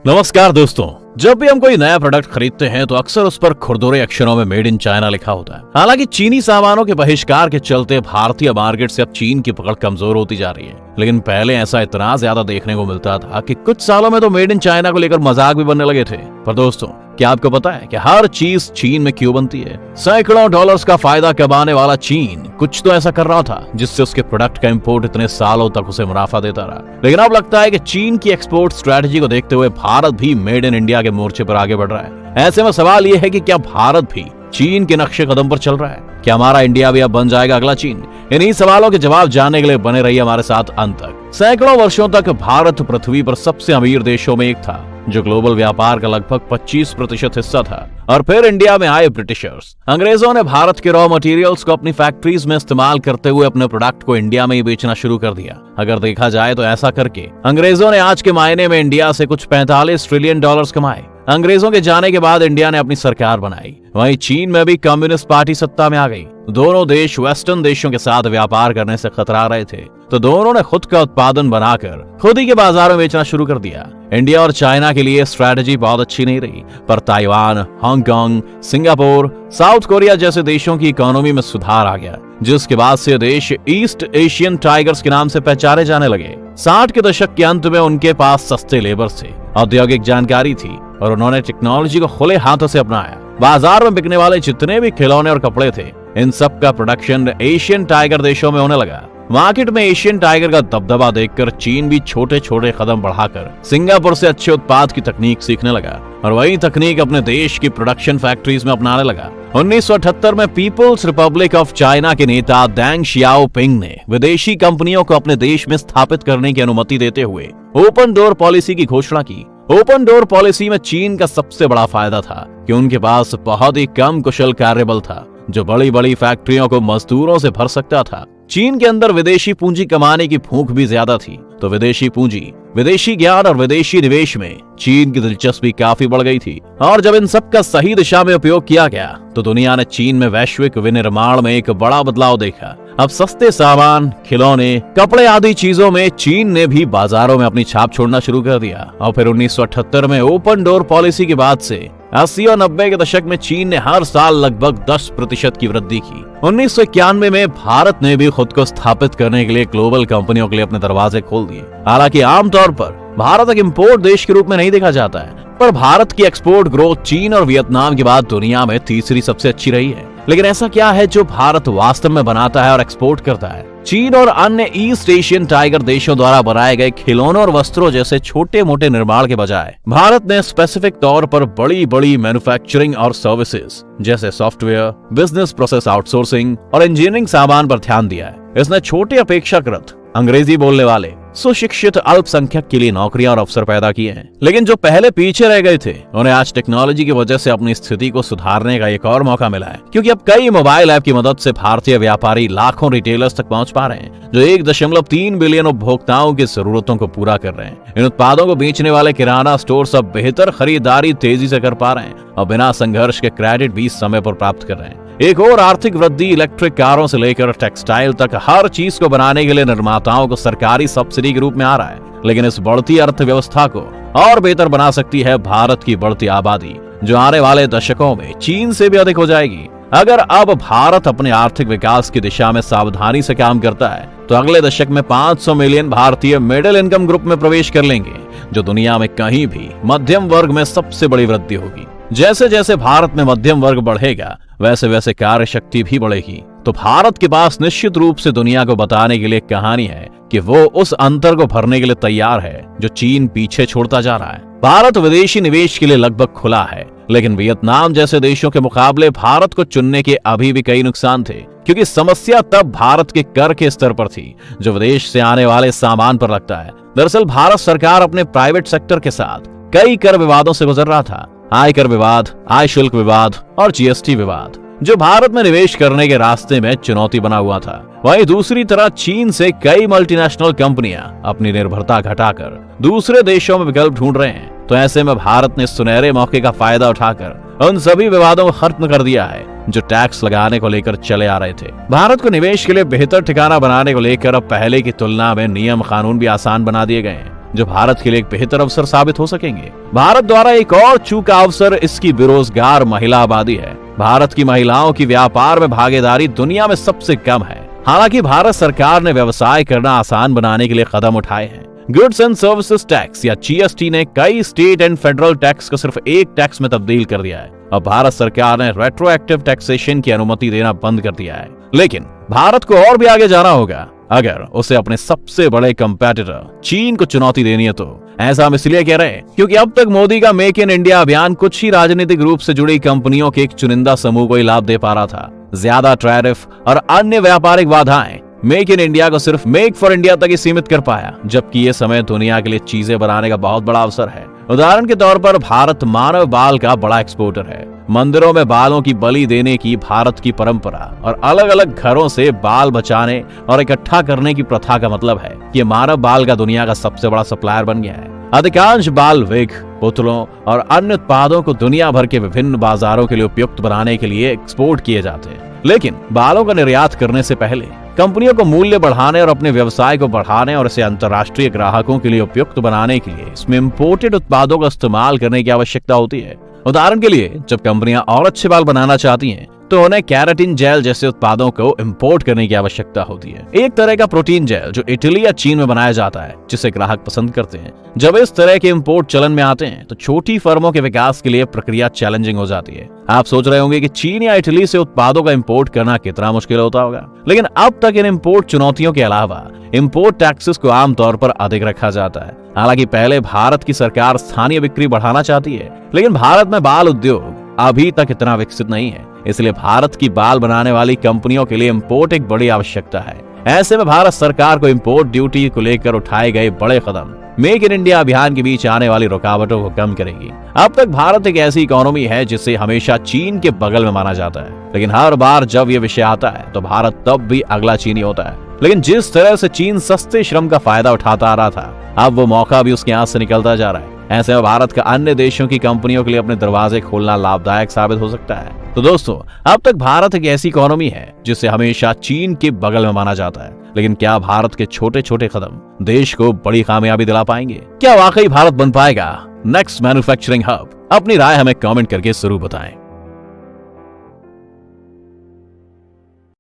नमस्कार दोस्तों, जब भी हम कोई नया प्रोडक्ट खरीदते हैं तो अक्सर उस पर खुरदुरे अक्षरों में मेड इन चाइना लिखा होता है। हालांकि चीनी सामानों के बहिष्कार के चलते भारतीय मार्केट से अब चीन की पकड़ कमजोर होती जा रही है, लेकिन पहले ऐसा इतना ज्यादा देखने को मिलता था कि कुछ सालों में तो मेड इन चाइना को लेकर मजाक भी बनने लगे थे। पर दोस्तों, क्या आपको पता है कि हर चीज चीन में क्यों बनती है? सैकड़ों डॉलर्स का फायदा कमाने वाला चीन कुछ तो ऐसा कर रहा था जिससे उसके प्रोडक्ट का इंपोर्ट इतने सालों तक उसे मुनाफा देता रहा। लेकिन अब लगता है कि चीन की एक्सपोर्ट स्ट्रेटजी को देखते हुए भारत भी मेड इन इंडिया के मोर्चे पर आगे बढ़ रहा है। ऐसे में सवाल ये है कि क्या भारत भी चीन के नक्शे कदम पर चल रहा है? क्या हमारा इंडिया भी अब बन जाएगा अगला चीन? इन्हीं सवालों के जवाब जानने के लिए बने रहिए हमारे साथ अंत तक। सैकड़ों वर्षों तक भारत पृथ्वी पर सबसे अमीर देशों में एक था, जो ग्लोबल व्यापार का लगभग 25% हिस्सा था। और फिर इंडिया में आए ब्रिटिशर्स। अंग्रेजों ने भारत के रॉ मटेरियल्स को अपनी फैक्ट्रीज में इस्तेमाल करते हुए अपने प्रोडक्ट को इंडिया में ही बेचना शुरू कर दिया। अगर देखा जाए तो ऐसा करके अंग्रेजों ने आज के मायने में इंडिया से कुछ 45 ट्रिलियन डॉलर्स कमाए। अंग्रेजों के जाने के बाद इंडिया ने अपनी सरकार बनाई। वहीं चीन में भी कम्युनिस्ट पार्टी सत्ता में आ गई। दोनों देश वेस्टर्न देशों के साथ व्यापार करने से खतरा रहे थे, तो दोनों ने खुद का उत्पादन बनाकर खुद ही के बाजार में बेचना शुरू कर दिया। इंडिया और चाइना के लिए स्ट्रैटेजी बहुत अच्छी नहीं रही, पर Taiwan, Hong Kong, Singapore, south Korea जैसे देशों की इकोनॉमी में सुधार आ गया, जिसके बाद से देश ईस्ट एशियन टाइगर्स के नाम से पहचाने जाने लगे। 60 के दशक के अंत में उनके पास सस्ते लेबर थे, औद्योगिक जानकारी थी और उन्होंने टेक्नोलॉजी को खुले हाथों से अपनाया। बाजार में बिकने वाले जितने भी खिलौने और कपड़े थे, इन सब का प्रोडक्शन एशियन टाइगर देशों में होने लगा। मार्केट में एशियन टाइगर का दबदबा देखकर चीन भी छोटे छोटे कदम बढ़ाकर सिंगापुर से अच्छे उत्पाद की तकनीक सीखने लगा और वही तकनीक अपने देश की प्रोडक्शन फैक्ट्रीज में अपनाने लगा। 1978 में पीपुल्स रिपब्लिक ऑफ चाइना के नेता डेंग शियाओपिंग ने विदेशी कंपनियों को अपने देश में स्थापित करने की अनुमति देते हुए ओपन डोर पॉलिसी की घोषणा की। ओपन डोर पॉलिसी में चीन का सबसे बड़ा फायदा था कि उनके पास बहुत ही कम कुशल कार्यबल था, जो बड़ी बड़ी फैक्ट्रियों को मजदूरों से भर सकता था। चीन के अंदर विदेशी पूंजी कमाने की भूख भी ज्यादा थी, तो विदेशी पूंजी, विदेशी ज्ञान और विदेशी निवेश में चीन की दिलचस्पी काफी बढ़ गई थी। और जब इन सब का सही दिशा में उपयोग किया गया तो दुनिया ने चीन में वैश्विक विनिर्माण में एक बड़ा बदलाव देखा। अब सस्ते सामान, खिलौने, कपड़े आदि चीजों में चीन ने भी बाजारों में अपनी छाप छोड़ना शुरू कर दिया। और फिर 1978 में ओपन डोर पॉलिसी के बाद से 80 और 90 के दशक में चीन ने हर साल लगभग 10% की वृद्धि की। 1991 में भारत ने भी खुद को स्थापित करने के लिए ग्लोबल कंपनियों के लिए अपने दरवाजे खोल दिए। हालांकि आमतौर पर भारत एक इंपोर्ट देश के रूप में नहीं देखा जाता है, पर भारत की एक्सपोर्ट ग्रोथ चीन और वियतनाम के बाद दुनिया में तीसरी सबसे अच्छी रही है। लेकिन ऐसा क्या है जो भारत वास्तव में बनाता है और एक्सपोर्ट करता है? चीन और अन्य ईस्ट एशियन टाइगर देशों द्वारा बनाए गए खिलौनों और वस्त्रों जैसे छोटे मोटे निर्माण के बजाय भारत ने स्पेसिफिक तौर पर बड़ी बड़ी मैन्युफैक्चरिंग और सर्विसेज जैसे सॉफ्टवेयर, बिजनेस प्रोसेस आउटसोर्सिंग और इंजीनियरिंग सामान पर ध्यान दिया है। इसने छोटे अपेक्षाकृत अंग्रेजी बोलने वाले सुशिक्षित अल्पसंख्यक के लिए नौकरियां और अवसर पैदा किए हैं। लेकिन जो पहले पीछे रह गए थे, उन्हें आज टेक्नोलॉजी की वजह से अपनी स्थिति को सुधारने का एक और मौका मिला है, क्योंकि अब कई मोबाइल ऐप की मदद से भारतीय व्यापारी लाखों रिटेलर्स तक पहुंच पा रहे हैं, जो 1.3 बिलियन उपभोक्ताओं की जरूरतों को पूरा कर रहे हैं। इन उत्पादों को बेचने वाले किराना स्टोर अब बेहतर खरीदारी तेजी से कर पा रहे हैं और बिना संघर्ष के क्रेडिट भी समय पर प्राप्त कर रहे हैं। एक और आर्थिक वृद्धि इलेक्ट्रिक कारों से लेकर टेक्सटाइल तक हर चीज को बनाने के लिए निर्माताओं को सरकारी सब्सिडी के रूप में आ रहा है। लेकिन इस बढ़ती अर्थव्यवस्था को और बेहतर बना सकती है भारत की बढ़ती आबादी, जो आने वाले दशकों में चीन से भी अधिक हो जाएगी। अगर अब भारत अपने आर्थिक विकास की दिशा में सावधानी से काम करता है तो अगले दशक में 500 मिलियन भारतीय मिडिल इनकम ग्रुप में प्रवेश कर लेंगे, जो दुनिया में कहीं भी मध्यम वर्ग में सबसे बड़ी वृद्धि होगी। जैसे जैसे भारत में मध्यम वर्ग बढ़ेगा, वैसे वैसे कार्य शक्ति भी बढ़ेगी। तो भारत के पास निश्चित रूप से दुनिया को बताने के लिए कहानी है कि वो उस अंतर को भरने के लिए तैयार है जो चीन पीछे छोड़ता जा रहा है। भारत विदेशी निवेश के लिए लगभग खुला है, लेकिन वियतनाम जैसे देशों के मुकाबले भारत को चुनने के अभी भी कई नुकसान थे, क्योंकि समस्या तब भारत के कर के स्तर पर थी, जो विदेश से आने वाले सामान पर लगता है। दरअसल भारत सरकार अपने प्राइवेट सेक्टर के साथ कई कर विवादों से गुजर रहा था। आयकर विवाद, आय शुल्क विवाद और जीएसटी विवाद, जो भारत में निवेश करने के रास्ते में चुनौती बना हुआ था। वहीं दूसरी तरफ चीन से कई मल्टीनेशनल कंपनियां अपनी निर्भरता घटाकर दूसरे देशों में विकल्प ढूंढ रहे हैं। तो ऐसे में भारत ने सुनहरे मौके का फायदा उठाकर उन सभी विवादों को खत्म कर दिया है जो टैक्स लगाने को लेकर चले आ रहे थे। भारत को निवेश के लिए बेहतर ठिकाना बनाने को लेकर अब पहले की तुलना में नियम कानून भी आसान बना दिए गए हैं। जो भारत के लिए एक बेहतर अवसर साबित हो सकेंगे। भारत द्वारा एक और चूका अवसर इसकी बेरोजगार महिला आबादी है। भारत की महिलाओं की व्यापार में भागीदारी दुनिया में सबसे कम है। हालांकि भारत सरकार ने व्यवसाय करना आसान बनाने के लिए कदम उठाए हैं। गुड्स एंड सर्विसेज टैक्स या जीएसटी ने कई स्टेट एंड फेडरल टैक्स को सिर्फ एक टैक्स में तब्दील कर दिया है। अब भारत सरकार ने रेट्रोएक्टिव टैक्सेशन की अनुमति देना बंद कर दिया है। लेकिन भारत को और भी आगे जाना होगा अगर उसे अपने सबसे बड़े कंपेटिटर चीन को चुनौती देनी है। तो ऐसा हम इसलिए कह रहे हैं क्योंकि अब तक मोदी का मेक इन इंडिया अभियान कुछ ही राजनीतिक रूप से जुड़ी कंपनियों के एक चुनिंदा समूह को ही लाभ दे पा रहा था। ज्यादा टैरिफ और अन्य व्यापारिक बाधाएं मेक इन इंडिया को सिर्फ मेक फॉर इंडिया तक ही सीमित कर पाया, जबकि ये समय दुनिया के लिए चीजें बनाने का बहुत बड़ा अवसर है। उदाहरण के तौर पर भारत मानव बाल का बड़ा एक्सपोर्टर है। मंदिरों में बालों की बलि देने की भारत की परंपरा और अलग अलग घरों से बाल बचाने और इकट्ठा करने की प्रथा का मतलब है कि मानव बाल का दुनिया का सबसे बड़ा सप्लायर बन गया है। अधिकांश बाल विग, पुतलों और अन्य उत्पादों को दुनिया भर के विभिन्न बाजारों के लिए उपयुक्त बनाने के लिए एक्सपोर्ट किए जाते हैं। लेकिन बालों का निर्यात करने से पहले कंपनियों को मूल्य बढ़ाने और अपने व्यवसाय को बढ़ाने और इसे अंतर्राष्ट्रीय ग्राहकों के लिए उपयुक्त बनाने के लिए इसमें इंपोर्टेड उत्पादों का इस्तेमाल करने की आवश्यकता होती है। उदाहरण के लिए जब कंपनियां और अच्छे बाल बनाना चाहती हैं तो उन्हें कैराटिन जेल जैसे उत्पादों को इंपोर्ट करने की आवश्यकता होती है, एक तरह का प्रोटीन जेल जो इटली या चीन में बनाया जाता है, जिसे ग्राहक पसंद करते हैं। जब इस तरह के इंपोर्ट चलन में आते हैं तो छोटी फर्मों के विकास के लिए प्रक्रिया चैलेंजिंग हो जाती है। आप सोच रहे होंगे कि चीन या इटली से उत्पादों का इंपोर्ट करना कितना मुश्किल होता होगा, लेकिन अब तक इन इंपोर्ट चुनौतियों के अलावा इंपोर्ट टैक्सेस को आमतौर पर अधिक रखा जाता है। हालांकि पहले भारत की सरकार स्थानीय बिक्री बढ़ाना चाहती है, लेकिन भारत में बाल उद्योग अभी तक इतना विकसित नहीं है, इसलिए भारत की बाल बनाने वाली कंपनियों के लिए इंपोर्ट एक बड़ी आवश्यकता है। ऐसे में भारत सरकार को इंपोर्ट ड्यूटी को लेकर उठाए गए बड़े कदम मेक इन इंडिया अभियान के बीच आने वाली रुकावटों को कम करेगी। अब तक भारत एक ऐसी इकोनॉमी है जिसे हमेशा चीन के बगल में माना जाता है, लेकिन हर बार जब ये विषय आता है तो भारत तब भी अगला चीनी होता है। लेकिन जिस तरह से चीन सस्ते श्रम का फायदा उठाता आ रहा था, अब वो मौका भी उसके हाथ से निकलता जा रहा है। ऐसे में भारत का अन्य देशों की कंपनियों के लिए अपने दरवाजे खोलना लाभदायक साबित हो सकता है। तो दोस्तों, अब तक भारत एक ऐसी इकोनॉमी है जिसे हमेशा चीन के बगल में माना जाता है, लेकिन क्या भारत के छोटे छोटे कदम देश को बड़ी कामयाबी दिला पाएंगे? क्या वाकई भारत बन पाएगा नेक्स्ट मैन्युफैक्चरिंग हब? अपनी राय हमें कमेंट करके जरूर बताएं।